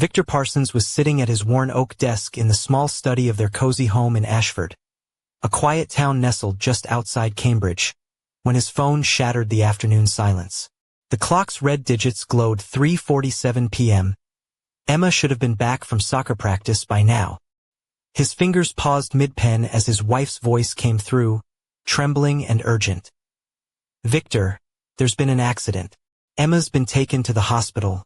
Victor Parsons was sitting at his worn oak desk in the small study of their cozy home in Ashford, a quiet town nestled just outside Cambridge, when his phone shattered the afternoon silence. The clock's red digits glowed 3:47 p.m. Emma should have been back from soccer practice by now. His fingers paused mid-pen as his wife's voice came through, trembling and urgent. "Victor, there's been an accident. Emma's been taken to the hospital."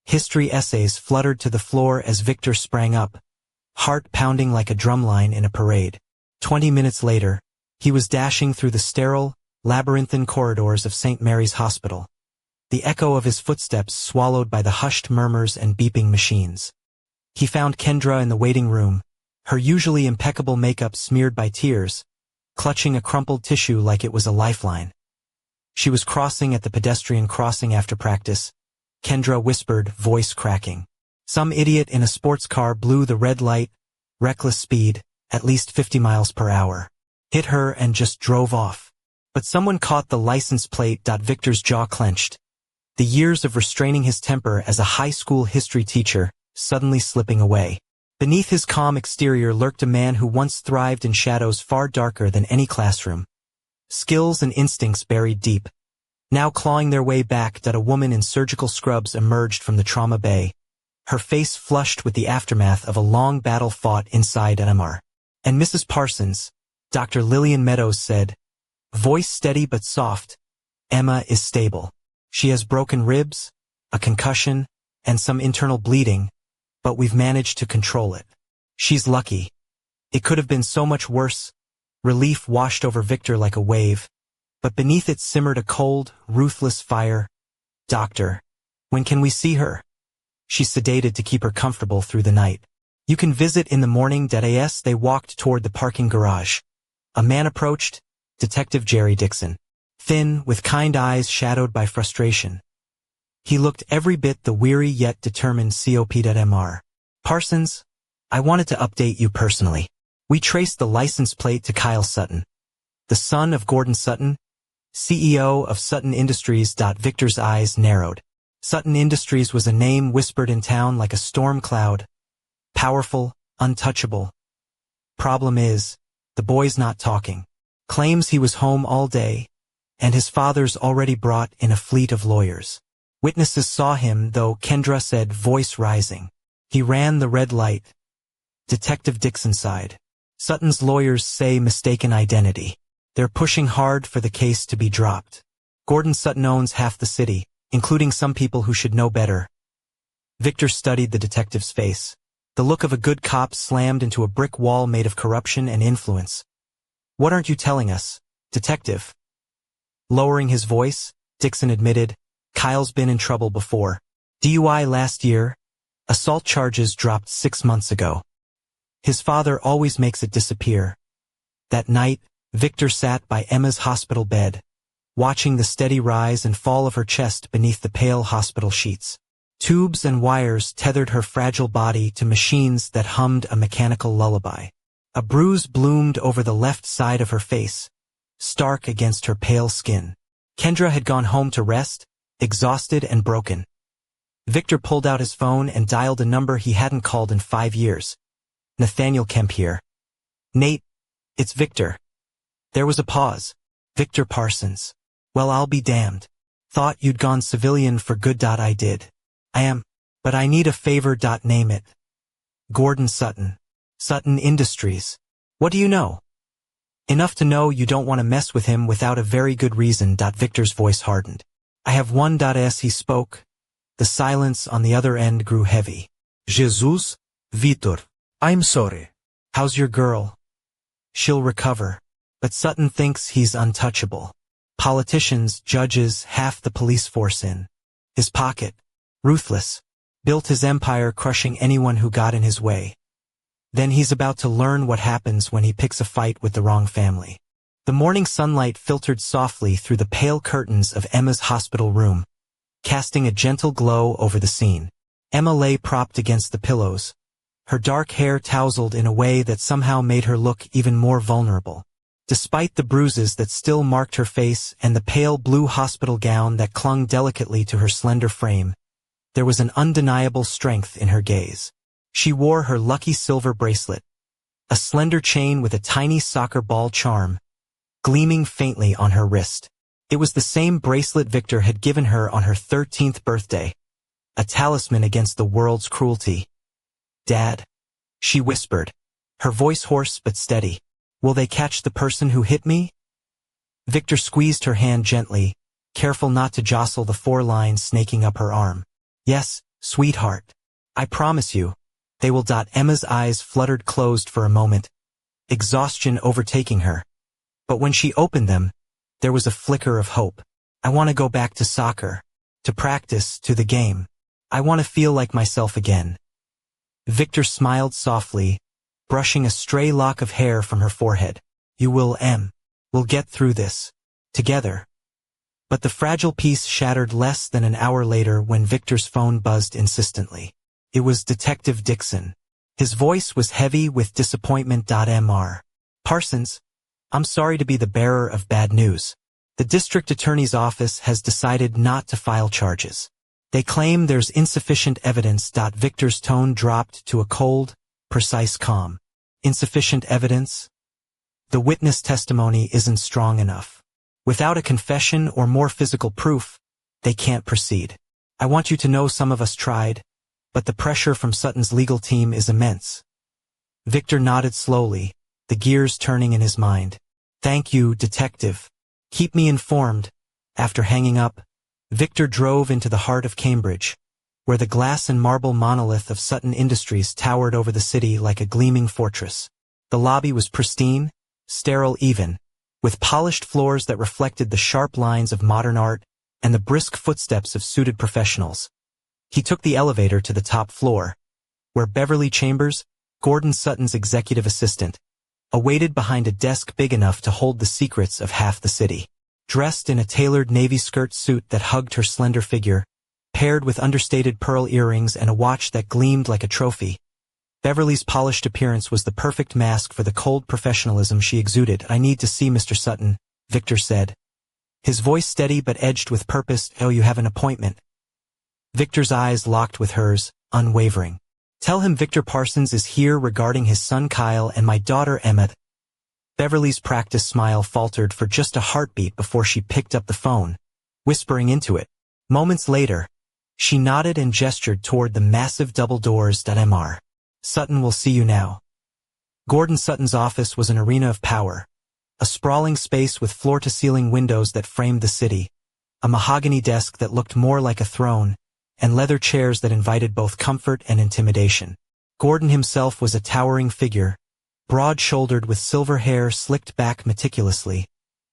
History essays fluttered to the floor as Victor sprang up, heart pounding like a drumline in a parade. 20 minutes later, he was dashing through the sterile, labyrinthine corridors of St. Mary's Hospital, the echo of his footsteps swallowed by the hushed murmurs and beeping machines. He found Kendra in the waiting room, her usually impeccable makeup smeared by tears, clutching a crumpled tissue like it was a lifeline. She was crossing at the pedestrian crossing after practice, Kendra whispered, voice cracking. Some idiot in a sports car blew the red light, reckless speed, at least 50 miles per hour, hit her and just drove off. But someone caught the license plate. Victor's jaw clenched, the years of restraining his temper as a high school history teacher suddenly slipping away. Beneath his calm exterior lurked a man who once thrived in shadows far darker than any classroom. Skills and instincts buried deep, now clawing their way back. A woman in surgical scrubs emerged from the trauma bay, her face flushed with the aftermath of a long battle fought inside an MR. "And Mrs. Parsons," Dr. Lillian Meadows said, voice steady but soft, "Emma is stable. She has broken ribs, a concussion, and some internal bleeding, but we've managed to control it. She's lucky. It could have been so much worse." Relief washed over Victor like a wave, but beneath it simmered a cold, ruthless fire. "Doctor, when can we see her?" She sedated to keep her comfortable through the night. "You can visit in the morning." As they walked toward the parking garage, a man approached, Detective Jerry Dixon, thin, with kind eyes shadowed by frustration. He looked every bit the weary yet determined cop.mr. "Parsons, I wanted to update you personally. We traced the license plate to Kyle Sutton, the son of Gordon Sutton, CEO of Sutton Industries. Victor's eyes narrowed. Sutton Industries was a name whispered in town like a storm cloud. Powerful, untouchable. Problem is, the boy's not talking. Claims he was home all day, and his father's already brought in a fleet of lawyers. Witnesses saw him, though, Kendra said, voice rising. He ran the red light. Detective Dixon sighed. Sutton's lawyers say mistaken identity. They're pushing hard for the case to be dropped. Gordon Sutton owns half the city, including some people who should know better. Victor studied the detective's face. The look of a good cop slammed into a brick wall made of corruption and influence. "What aren't you telling us, detective?" Lowering his voice, Dixon admitted, "Kyle's been in trouble before. DUI last year. Assault charges dropped 6 months ago. His father always makes it disappear." That night, Victor sat by Emma's hospital bed, watching the steady rise and fall of her chest beneath the pale hospital sheets. Tubes and wires tethered her fragile body to machines that hummed a mechanical lullaby. A bruise bloomed over the left side of her face, stark against her pale skin. Kendra had gone home to rest, exhausted and broken. Victor pulled out his phone and dialed a number he hadn't called in 5 years. "Nathaniel Kemp here." "Nate, it's Victor." There was a pause. "Victor Parsons. Well, I'll be damned. Thought you'd gone civilian for good. I did. I am. But I need a favor. Name it." "Gordon Sutton. Sutton Industries. What do you know?" "Enough to know you don't want to mess with him without a very good reason." Victor's voice hardened. "I have one. As he spoke, the silence on the other end grew heavy. "Jesus, Vitor. I'm sorry. How's your girl?" "She'll recover. But Sutton thinks he's untouchable. Politicians, judges, half the police force in his pocket. Ruthless. Built his empire crushing anyone who got in his way. Then he's about to learn what happens when he picks a fight with the wrong family." The morning sunlight filtered softly through the pale curtains of Emma's hospital room, casting a gentle glow over the scene. Emma lay propped against the pillows, her dark hair tousled in a way that somehow made her look even more vulnerable. Despite the bruises that still marked her face and the pale blue hospital gown that clung delicately to her slender frame, There was an undeniable strength in her gaze. She wore her lucky silver bracelet, a slender chain with a tiny soccer ball charm, gleaming faintly on her wrist. It was the same bracelet Victor had given her on her 13th birthday, a talisman against the world's cruelty. "Dad," she whispered, her voice hoarse but steady. "Will they catch the person who hit me?" Victor squeezed her hand gently, careful not to jostle the 4 lines snaking up her arm. "Yes, sweetheart. I promise you, they will." Emma's eyes fluttered closed for a moment, exhaustion overtaking her. But when she opened them, there was a flicker of hope. "I want to go back to soccer, to practice, to the game. I want to feel like myself again." Victor smiled softly, brushing a stray lock of hair from her forehead. "You will, Em. We'll get through this. Together." But the fragile peace shattered less than an hour later when Victor's phone buzzed insistently. It was Detective Dixon. His voice was heavy with disappointment. "Mr. Parsons, I'm sorry to be the bearer of bad news. The district attorney's office has decided not to file charges. They claim there's insufficient evidence." Victor's tone dropped to a cold, precise calm. "Insufficient evidence? The witness testimony isn't strong enough. Without a confession or more physical proof, they can't proceed. I want you to know some of us tried, but the pressure from Sutton's legal team is immense." Victor nodded slowly, the gears turning in his mind. "Thank you, Detective. Keep me informed." After hanging up, Victor drove into the heart of Cambridge, where the glass and marble monolith of Sutton Industries towered over the city like a gleaming fortress. The lobby was pristine, sterile even, with polished floors that reflected the sharp lines of modern art and the brisk footsteps of suited professionals. He took the elevator to the top floor, where Beverly Chambers, Gordon Sutton's executive assistant, awaited behind a desk big enough to hold the secrets of half the city. Dressed in a tailored navy skirt suit that hugged her slender figure, paired with understated pearl earrings and a watch that gleamed like a trophy, Beverly's polished appearance was the perfect mask for the cold professionalism she exuded. "I need to see Mr. Sutton," Victor said, his voice steady but edged with purpose. "Oh, you have an appointment." Victor's eyes locked with hers, unwavering. "Tell him Victor Parsons is here regarding his son Kyle and my daughter Emma." Beverly's practiced smile faltered for just a heartbeat before she picked up the phone, whispering into it. Moments later, she nodded and gestured toward the massive double doors. "Mr. Sutton will see you now." Gordon Sutton's office was an arena of power, a sprawling space with floor-to-ceiling windows that framed the city, a mahogany desk that looked more like a throne, and leather chairs that invited both comfort and intimidation. Gordon himself was a towering figure, broad-shouldered with silver hair slicked back meticulously,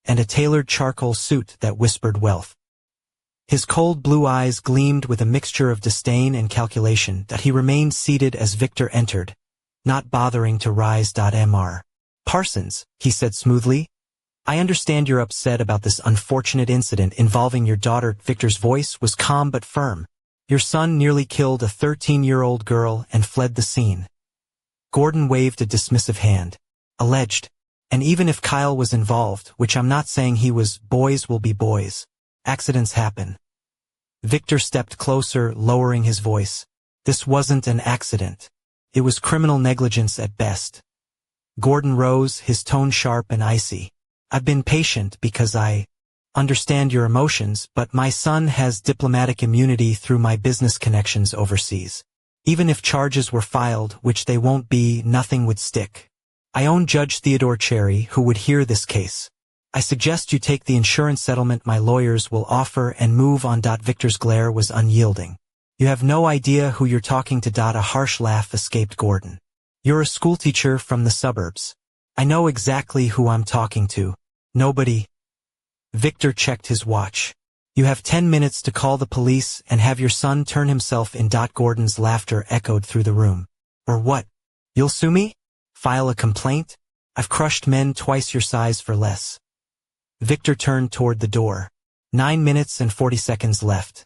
and a tailored charcoal suit that whispered wealth. His cold blue eyes gleamed with a mixture of disdain and calculation. He remained seated as Victor entered, not bothering to rise. "Mr. Parsons," he said smoothly, "I understand you're upset about this unfortunate incident involving your daughter." Victor's voice was calm but firm. "Your son nearly killed a 13-year-old girl and fled the scene." Gordon waved a dismissive hand. "Alleged. And even if Kyle was involved, which I'm not saying he was, boys will be boys. Accidents happen." Victor stepped closer, lowering his voice. "This wasn't an accident. It was criminal negligence at best." Gordon rose, his tone sharp and icy. "I've been patient because I understand your emotions, but my son has diplomatic immunity through my business connections overseas. Even if charges were filed, which they won't be, nothing would stick. I own Judge Theodore Cherry, who would hear this case. I suggest you take the insurance settlement my lawyers will offer and move on." Victor's glare was unyielding. "You have no idea who you're talking to." A harsh laugh escaped Gordon. "You're a schoolteacher from the suburbs. I know exactly who I'm talking to. Nobody." Victor checked his watch. "You have 10 minutes to call the police and have your son turn himself in." Gordon's laughter echoed through the room. "Or what? You'll sue me? File a complaint? I've crushed men twice your size for less." Victor turned toward the door. 9 minutes and 40 seconds left.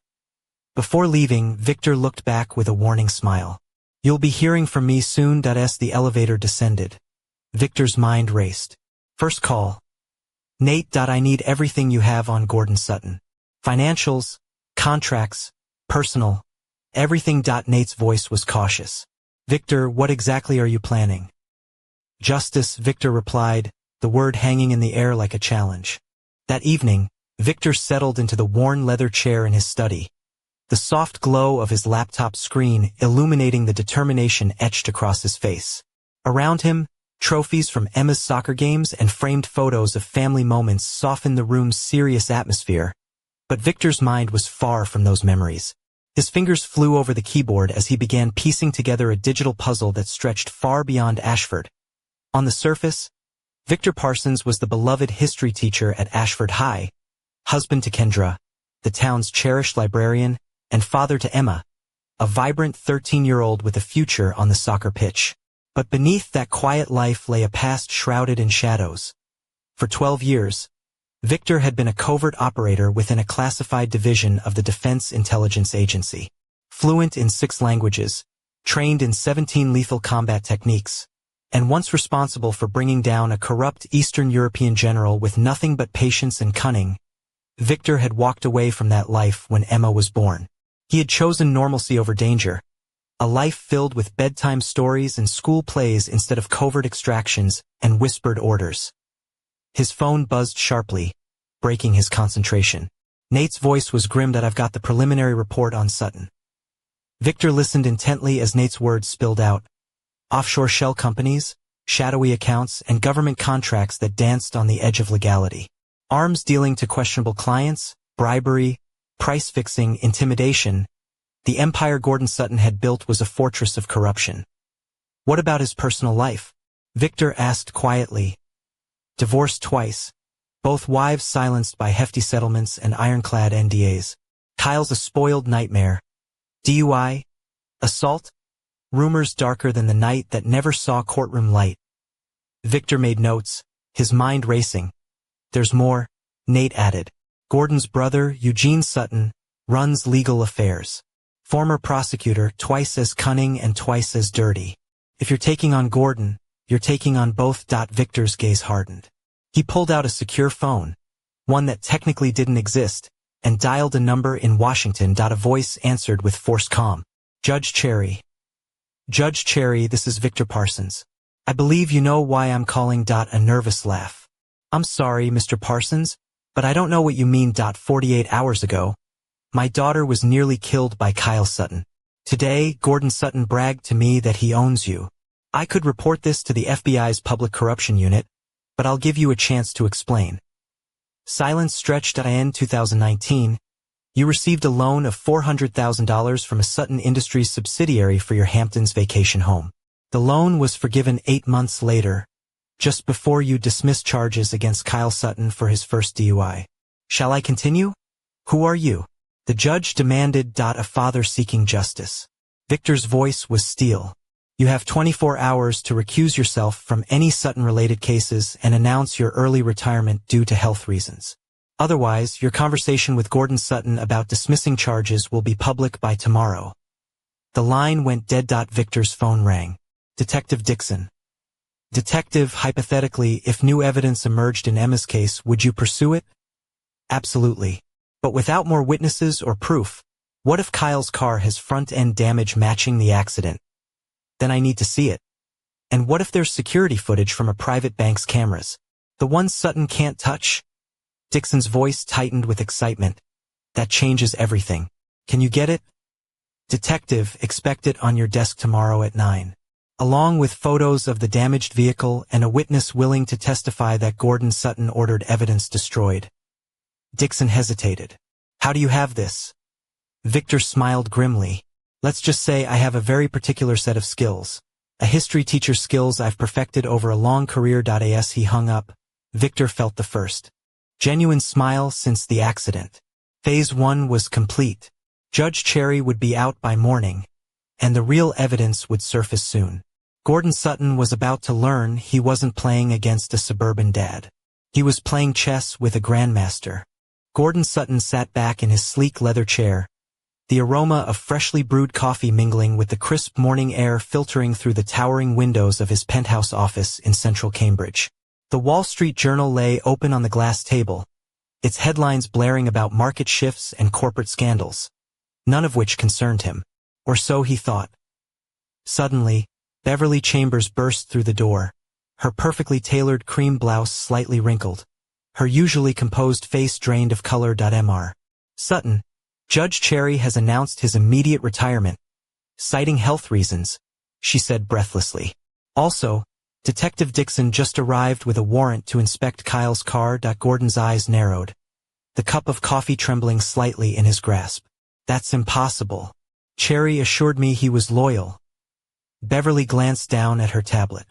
Before leaving, Victor looked back with a warning smile. "You'll be hearing from me soon." As the elevator descended, Victor's mind raced. "First call. Nate. I need everything you have on Gordon Sutton. Financials, contracts, personal, Everything. Nate's voice was cautious. Victor, what exactly are you planning? Justice, Victor replied, the word hanging in the air like a challenge. That evening, Victor settled into the worn leather chair in his study, the soft glow of his laptop screen illuminating the determination etched across his face. Around him, trophies from Emma's soccer games and framed photos of family moments softened the room's serious atmosphere, but Victor's mind was far from those memories. His fingers flew over the keyboard as he began piecing together a digital puzzle that stretched far beyond Ashford. On the surface, Victor Parsons was the beloved history teacher at Ashford High, husband to Kendra, the town's cherished librarian, and father to Emma, a vibrant 13-year-old with a future on the soccer pitch. But beneath that quiet life lay a past shrouded in shadows. For 12 years, Victor had been a covert operator within a classified division of the Defense Intelligence Agency. Fluent in 6 languages, trained in 17 lethal combat techniques, and once responsible for bringing down a corrupt Eastern European general with nothing but patience and cunning, Victor had walked away from that life when Emma was born. He had chosen normalcy over danger, a life filled with bedtime stories and school plays instead of covert extractions and whispered orders. His phone buzzed sharply, breaking his concentration. Nate's voice was grim. I've got the preliminary report on Sutton. Victor listened intently as Nate's words spilled out. Offshore shell companies, shadowy accounts, and government contracts that danced on the edge of legality. Arms dealing to questionable clients, bribery, price-fixing, intimidation. The empire Gordon Sutton had built was a fortress of corruption. What about his personal life? Victor asked quietly. Divorced twice, both wives silenced by hefty settlements and ironclad NDAs. Kyle's a spoiled nightmare. DUI? Assault? Rumors darker than the night that never saw courtroom light. Victor made notes, his mind racing. There's more, Nate added. Gordon's brother, Eugene Sutton, runs legal affairs. Former prosecutor, twice as cunning and twice as dirty. If you're taking on Gordon, you're taking on both. Victor's gaze hardened. He pulled out a secure phone, one that technically didn't exist, and dialed a number in Washington. A voice answered with forced calm. Judge Cherry. Judge Cherry, this is Victor Parsons. I believe you know why I'm calling. A nervous laugh. I'm sorry, Mr. Parsons, but I don't know what you mean. 48 hours ago, my daughter was nearly killed by Kyle Sutton. Today, Gordon Sutton bragged to me that he owns you. I could report this to the FBI's Public Corruption Unit, but I'll give you a chance to explain. Silence stretched. In 2019, you received a loan of $400,000 from a Sutton Industries subsidiary for your Hamptons vacation home. The loan was forgiven 8 months later, just before you dismissed charges against Kyle Sutton for his first DUI. Shall I continue? Who are you? The judge demanded. A father seeking justice. Victor's voice was steel. You have 24 hours to recuse yourself from any Sutton-related cases and announce your early retirement due to health reasons. Otherwise, your conversation with Gordon Sutton about dismissing charges will be public by tomorrow. The line went dead. Victor's phone rang. Detective Dixon. Detective, hypothetically, if new evidence emerged in Emma's case, would you pursue it? Absolutely. But without more witnesses or proof, what if Kyle's car has front-end damage matching the accident? Then I need to see it. And what if there's security footage from a private bank's cameras? The one Sutton can't touch? Dixon's voice tightened with excitement. That changes everything. Can you get it? Detective, expect it on your desk tomorrow at 9. Along with photos of the damaged vehicle and a witness willing to testify that Gordon Sutton ordered evidence destroyed. Dixon hesitated. How do you have this? Victor smiled grimly. Let's just say I have a very particular set of skills. A history teacher's skills I've perfected over a long career. As he hung up, Victor felt the first genuine smile since the accident. Phase 1 was complete. Judge Cherry would be out by morning, and the real evidence would surface soon. Gordon Sutton was about to learn he wasn't playing against a suburban dad. He was playing chess with a grandmaster. Gordon Sutton sat back in his sleek leather chair, the aroma of freshly brewed coffee mingling with the crisp morning air filtering through the towering windows of his penthouse office in central Cambridge. The Wall Street Journal lay open on the glass table, its headlines blaring about market shifts and corporate scandals, none of which concerned him. Or so he thought. Suddenly, Beverly Chambers burst through the door, her perfectly tailored cream blouse slightly wrinkled, her usually composed face drained of color. Mr. Sutton, Judge Cherry has announced his immediate retirement, citing health reasons, she said breathlessly. Also, Detective Dixon just arrived with a warrant to inspect Kyle's car. Gordon's eyes narrowed, the cup of coffee trembling slightly in his grasp. That's impossible. Cherry assured me he was loyal. Beverly glanced down at her tablet.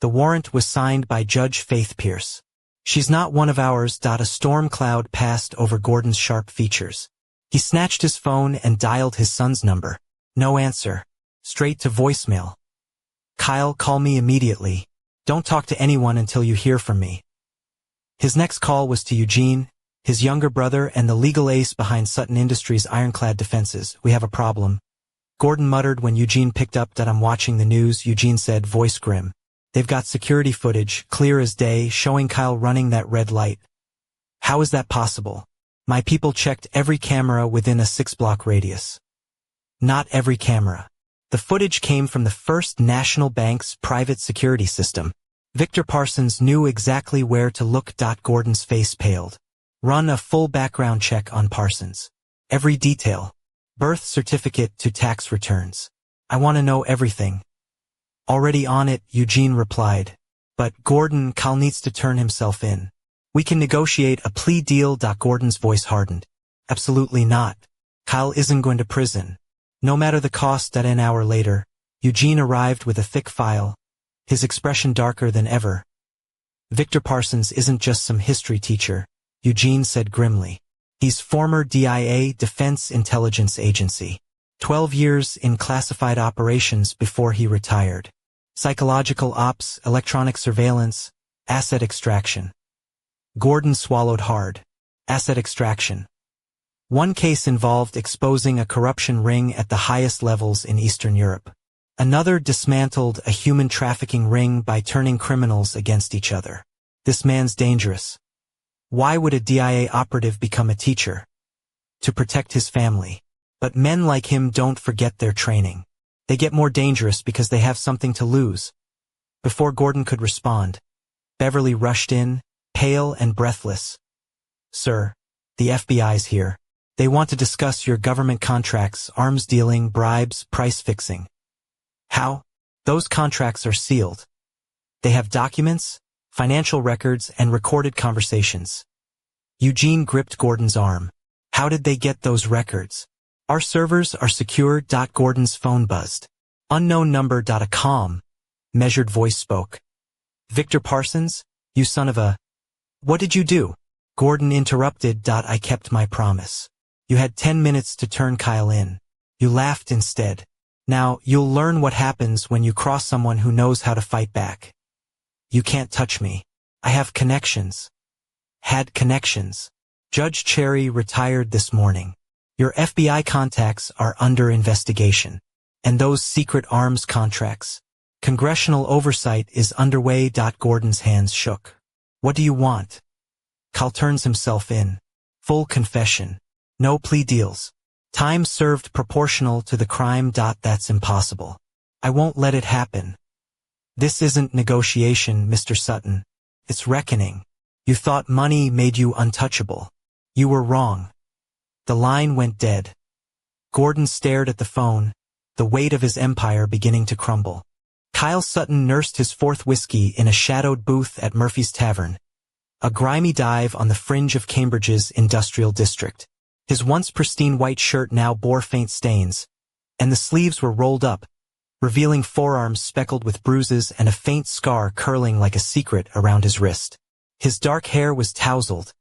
The warrant was signed by Judge Faith Pierce. She's not one of ours. A storm cloud passed over Gordon's sharp features. He snatched his phone and dialed his son's number. No answer. Straight to voicemail. Kyle, call me immediately. Don't talk to anyone until you hear from me. His next call was to Eugene, his younger brother and the legal ace behind Sutton Industries' ironclad defenses. We have a problem. Gordon muttered when Eugene picked up. I'm watching the news, Eugene said, voice grim. They've got security footage, clear as day, showing Kyle running that red light. How is that possible? My people checked every camera within a 6-block radius. Not every camera. The footage came from the First National Bank's private security system. Victor Parsons knew exactly where to look. Gordon's face paled. Run a full background check on Parsons. Every detail. Birth certificate to tax returns. I want to know everything. Already on it, Eugene replied. But, Gordon, Kyle needs to turn himself in. We can negotiate a plea deal. Gordon's voice hardened. Absolutely not. Kyle isn't going to prison. No matter the cost. An hour later, Eugene arrived with a thick file, his expression darker than ever. Victor Parsons isn't just some history teacher, Eugene said grimly. He's former DIA, Defense Intelligence Agency. 12 years in classified operations before he retired. Psychological ops, electronic surveillance, asset extraction. Gordon swallowed hard. Asset extraction. One case involved exposing a corruption ring at the highest levels in Eastern Europe. Another dismantled a human trafficking ring by turning criminals against each other. This man's dangerous. Why would a DIA operative become a teacher? To protect his family. But men like him don't forget their training. They get more dangerous because they have something to lose. Before Gordon could respond, Beverly rushed in, pale and breathless. Sir, the FBI's here. They want to discuss your government contracts, arms dealing, bribes, price fixing. How? Those contracts are sealed. They have documents, financial records, and recorded conversations. Eugene gripped Gordon's arm. How did they get those records? Our servers are secure. Gordon's phone buzzed. Unknown number. A calm, measured voice spoke. Victor Parsons, you son of a... What did you do? Gordon interrupted. I kept my promise. You had 10 minutes to turn Kyle in. You laughed instead. Now, you'll learn what happens when you cross someone who knows how to fight back. You can't touch me. I have connections. Had connections. Judge Cherry retired this morning. Your FBI contacts are under investigation. And those secret arms contracts. Congressional oversight is underway. Gordon's hands shook. What do you want? Kyle turns himself in. Full confession. No plea deals. Time served proportional to the crime. That's impossible. I won't let it happen. This isn't negotiation, Mr. Sutton. It's reckoning. You thought money made you untouchable. You were wrong. The line went dead. Gordon stared at the phone, the weight of his empire beginning to crumble. Kyle Sutton nursed his fourth whiskey in a shadowed booth at Murphy's Tavern, a grimy dive on the fringe of Cambridge's industrial district. His once pristine white shirt now bore faint stains, and the sleeves were rolled up, revealing forearms speckled with bruises and a faint scar curling like a secret around his wrist. His dark hair was tousled,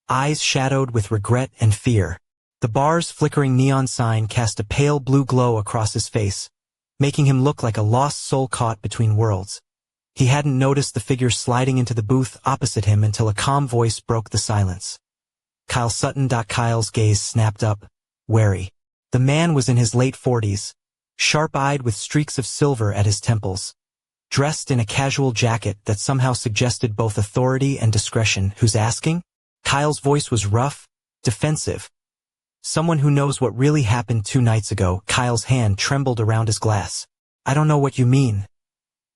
eyes shadowed with regret and fear. The bar's flickering neon sign cast a pale blue glow across his face, making him look like a lost soul caught between worlds. He hadn't noticed the figure sliding into the booth opposite him until a calm voice broke the silence. Kyle Sutton. Kyle's gaze snapped up, wary. The man was in his late 40s, sharp-eyed with streaks of silver at his temples, dressed in a casual jacket that somehow suggested both authority and discretion. Who's asking? Kyle's voice was rough, defensive. Someone who knows what really happened 2 nights ago. Kyle's hand trembled around his glass. I don't know what you mean.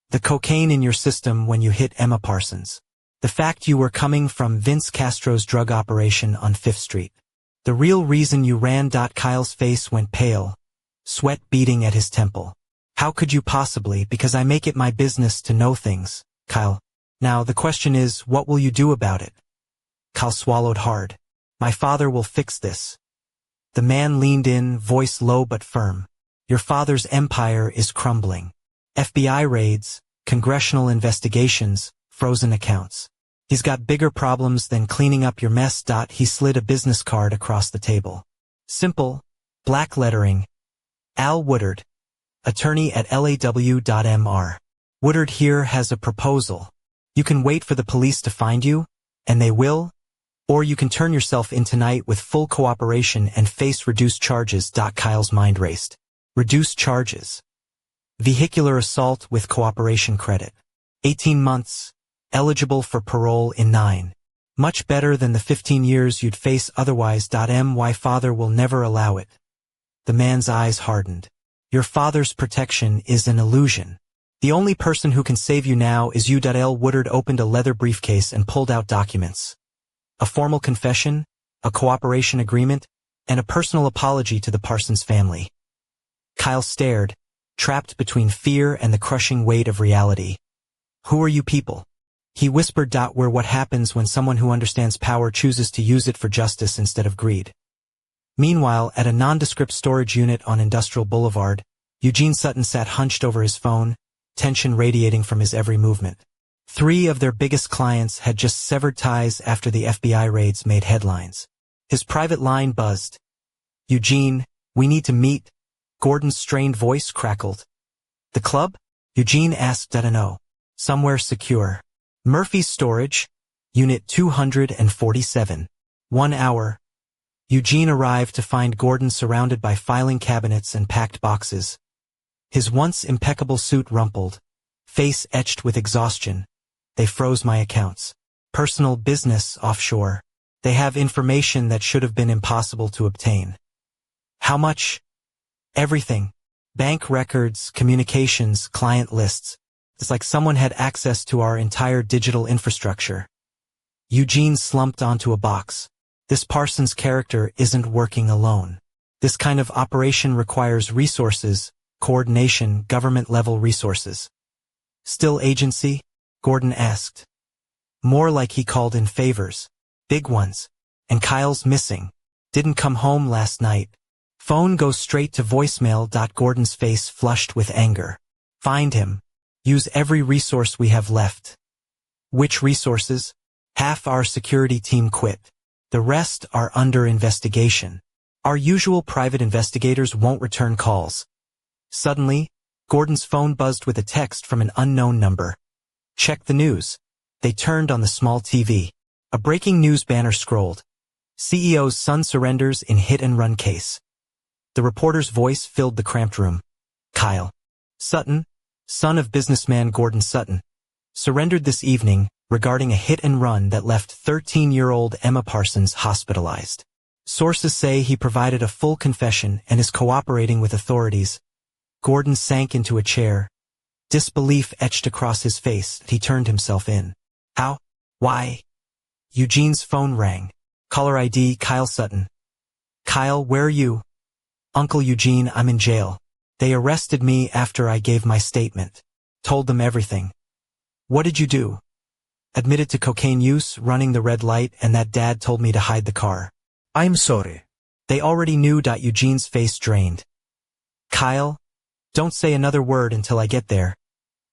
The cocaine in your system when you hit Emma Parsons. The fact you were coming from Vince Castro's drug operation on 5th Street. The real reason you ran. Kyle's face went pale, sweat beading at his temple. How could you possibly? Because I make it my business to know things, Kyle. Now the question is, what will you do about it? Kyle swallowed hard. My father will fix this. The man leaned in, voice low but firm. Your father's empire is crumbling. FBI raids, congressional investigations, frozen accounts. He's got bigger problems than cleaning up your mess. He slid a business card across the table. Simple, black lettering. Al Woodard, attorney at LAW.Mr. Woodard here has a proposal. You can wait for the police to find you, and they will, or you can turn yourself in tonight with full cooperation and face reduced charges. Kyle's mind raced. Reduced charges. Vehicular assault with cooperation credit. 18 months. Eligible for parole in 9. Much better than the 15 years you'd face otherwise. My father will never allow it. The man's eyes hardened. Your father's protection is an illusion. The only person who can save you now is you. L. Woodard opened a leather briefcase and pulled out documents. A formal confession, a cooperation agreement, and a personal apology to the Parsons family. Kyle stared, trapped between fear and the crushing weight of reality. Who are you people? He whispered. We're what happens when someone who understands power chooses to use it for justice instead of greed. Meanwhile, at a nondescript storage unit on Industrial Boulevard, Eugene Sutton sat hunched over his phone, tension radiating from his every movement. 3 of their biggest clients had just severed ties after the FBI raids made headlines. His private line buzzed. Eugene, we need to meet. Gordon's strained voice crackled. The club? Eugene asked. No. Somewhere secure. Murphy's Storage, Unit 247. 1 hour. Eugene arrived to find Gordon surrounded by filing cabinets and packed boxes. His once impeccable suit rumpled, face etched with exhaustion. They froze my accounts. Personal business offshore. They have information that should have been impossible to obtain. How much? Everything. Bank records, communications, client lists. It's like someone had access to our entire digital infrastructure. Eugene slumped onto a box. This Parsons character isn't working alone. This kind of operation requires resources, coordination, government-level resources. Still agency? Gordon asked. More like he called in favors. Big ones. And Kyle's missing. Didn't come home last night. Phone goes straight to voicemail. Gordon's face flushed with anger. Find him. Use every resource we have left. Which resources? Half our security team quit. The rest are under investigation. Our usual private investigators won't return calls. Suddenly, Gordon's phone buzzed with a text from an unknown number. Check the news. They turned on the small TV. A breaking news banner scrolled. CEO's son surrenders in hit-and-run case. The reporter's voice filled the cramped room. Kyle Sutton, son of businessman Gordon Sutton, surrendered this evening regarding a hit-and-run that left 13-year-old Emma Parsons hospitalized. Sources say he provided a full confession and is cooperating with authorities. Gordon sank into a chair. Disbelief etched across his face. He turned himself in. How? Why? Eugene's phone rang. Caller ID, Kyle Sutton. Kyle, where are you? Uncle Eugene, I'm in jail. They arrested me after I gave my statement. Told them everything. What did you do? Admitted to cocaine use, running the red light, and that dad told me to hide the car. I'm sorry. They already knew. Eugene's face drained. Kyle, don't say another word until I get there.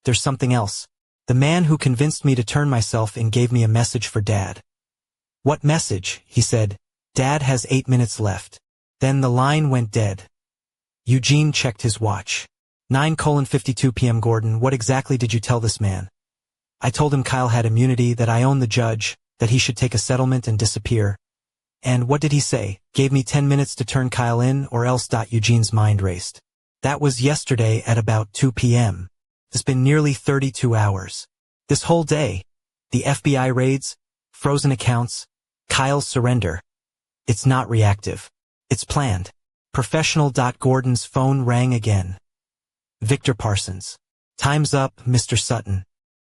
There's something else. The man who convinced me to turn myself in gave me a message for Dad. What message? He said. Dad has 8 minutes left. Then the line went dead. Eugene checked his watch. 9:52 p.m. Gordon, what exactly did you tell this man? I told him Kyle had immunity, that I own the judge, that he should take a settlement and disappear. And what did he say? Gave me 10 minutes to turn Kyle in, or else. Eugene's mind raced. That was yesterday at about 2 p.m. It's been nearly 32 hours. This whole day. The FBI raids, frozen accounts, Kyle's surrender. It's not reactive. It's planned. Professional. Gordon's phone rang again. Victor Parsons. Time's up, Mr. Sutton.